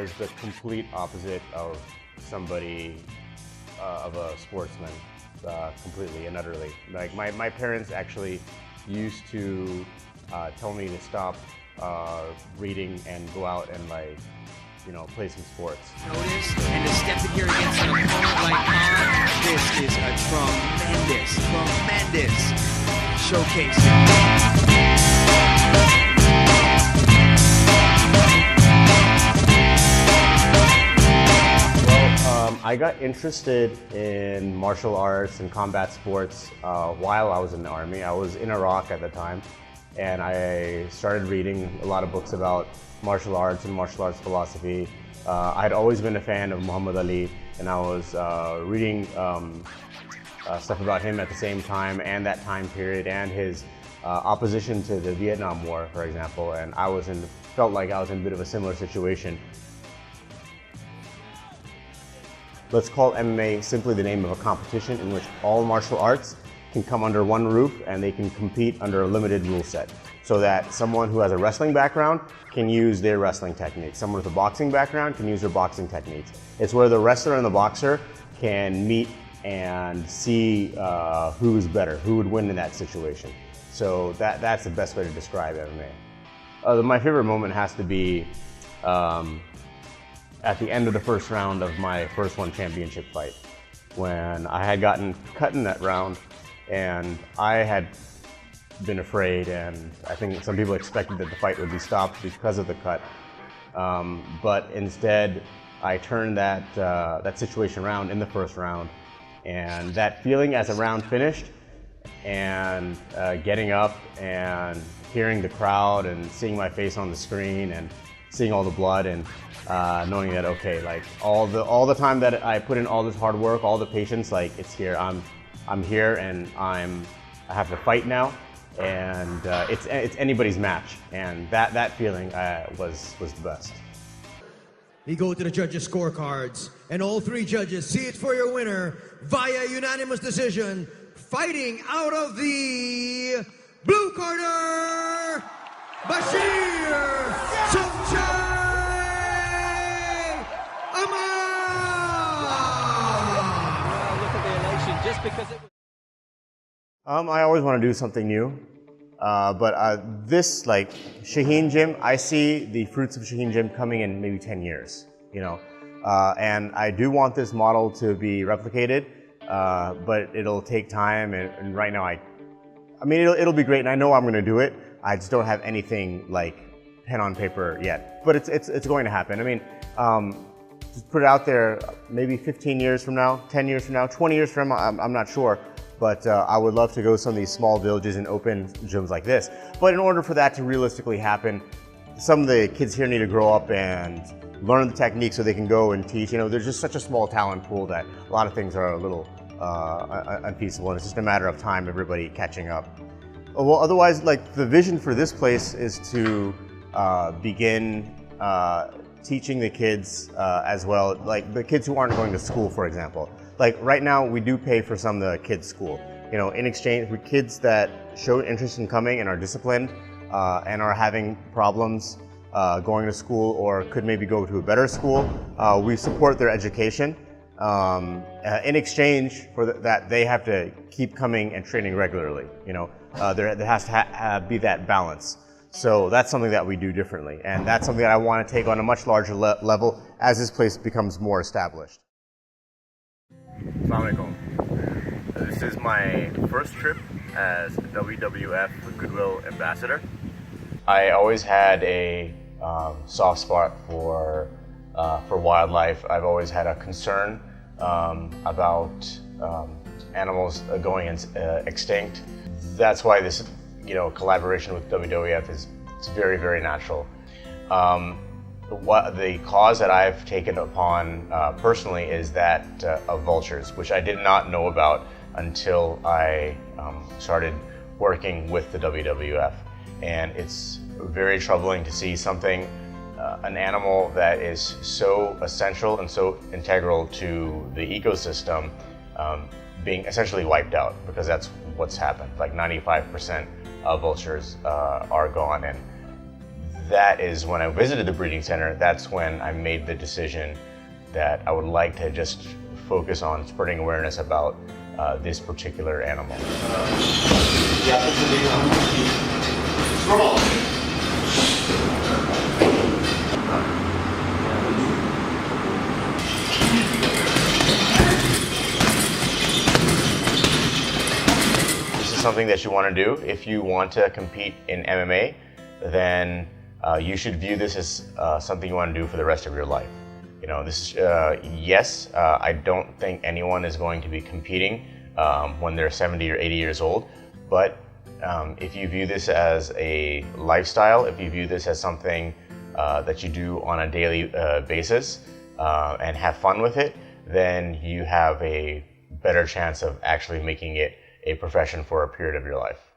is the complete opposite of somebody, of a sportsman, completely and utterly. Like my parents actually used to tell me to stop reading and go out and play some sports. Notice and to step in here against an opponent like Khan, this is a tremendous showcase. I got interested in martial arts and combat sports while I was in the Army. I was in Iraq at the time, and I started reading a lot of books about martial arts and martial arts philosophy. I'd always been a fan of Muhammad Ali, and I was reading stuff about him at the same time, and that time period, and his opposition to the Vietnam War, for example, and felt like I was in a bit of a similar situation. Let's call MMA simply the name of a competition in which all martial arts can come under one roof and they can compete under a limited rule set. So that someone who has a wrestling background can use their wrestling techniques. Someone with a boxing background can use their boxing techniques. It's where the wrestler and the boxer can meet and see who is better, who would win in that situation. So that's the best way to describe MMA. My favorite moment has to be at the end of the first round of my first one championship fight, when I had gotten cut in that round and I had been afraid, and I think some people expected that the fight would be stopped because of the cut. But instead, I turned that situation around in the first round, and that feeling as the round finished and getting up and hearing the crowd and seeing my face on the screen and seeing all the blood and knowing that, okay, like all the time that I put in all this hard work, all the patience, like it's here. I'm here, and I have to fight now, and it's anybody's match, and that feeling was the best. We go to the judges' scorecards, and all three judges see it for your winner via unanimous decision, fighting out of the blue corner, Bashir Ahmed! Look at the elation, just because it was... I always want to do something new, but this, like Shaheen Gym, I see the fruits of Shaheen Gym coming in maybe 10 years, and I do want this model to be replicated, but it'll take time, and right now I mean, it'll be great, and I know I'm going to do it. I just don't have anything like pen on paper yet, but it's going to happen. I mean, just put it out there, maybe 15 years from now, 10 years from now, 20 years from now, I'm not sure, but I would love to go to some of these small villages and open gyms like this. But in order for that to realistically happen, some of the kids here need to grow up and learn the technique so they can go and teach. There's just such a small talent pool that a lot of things are a little unfeasible, and it's just a matter of time, everybody catching up. Well, otherwise, like, the vision for this place is to begin teaching the kids as well, like the kids who aren't going to school, for example. Like right now, we do pay for some of the kids' school. In exchange for kids that show interest in coming and are disciplined and are having problems going to school or could maybe go to a better school, we support their education. In exchange for that, they have to keep coming and training regularly. There has to be that balance. So that's something that we do differently, and that's something that I want to take on a much larger level as this place becomes more established. Assalamu alaikum. This is my first trip as WWF Goodwill Ambassador. I always had a soft spot for wildlife. I've always had a concern about animals going extinct. That's why this collaboration with WWF is very, very natural. The cause that I've taken upon personally is that of vultures, which I did not know about until I started working with the WWF. And it's very troubling to see something, an animal that is so essential and so integral to the ecosystem being essentially wiped out, because that's what's happened. Like 95% of vultures are gone, and that is when I visited the breeding center, that's when I made the decision that I would like to just focus on spreading awareness about this particular animal. This is something that you want to do. If you want to compete in MMA, then you should view this as something you want to do for the rest of your life. You know, this yes, I don't think anyone is going to be competing when they're 70 or 80 years old, but if you view this as a lifestyle, if you view this as something that you do on a daily basis and have fun with it, then you have a better chance of actually making it a profession for a period of your life.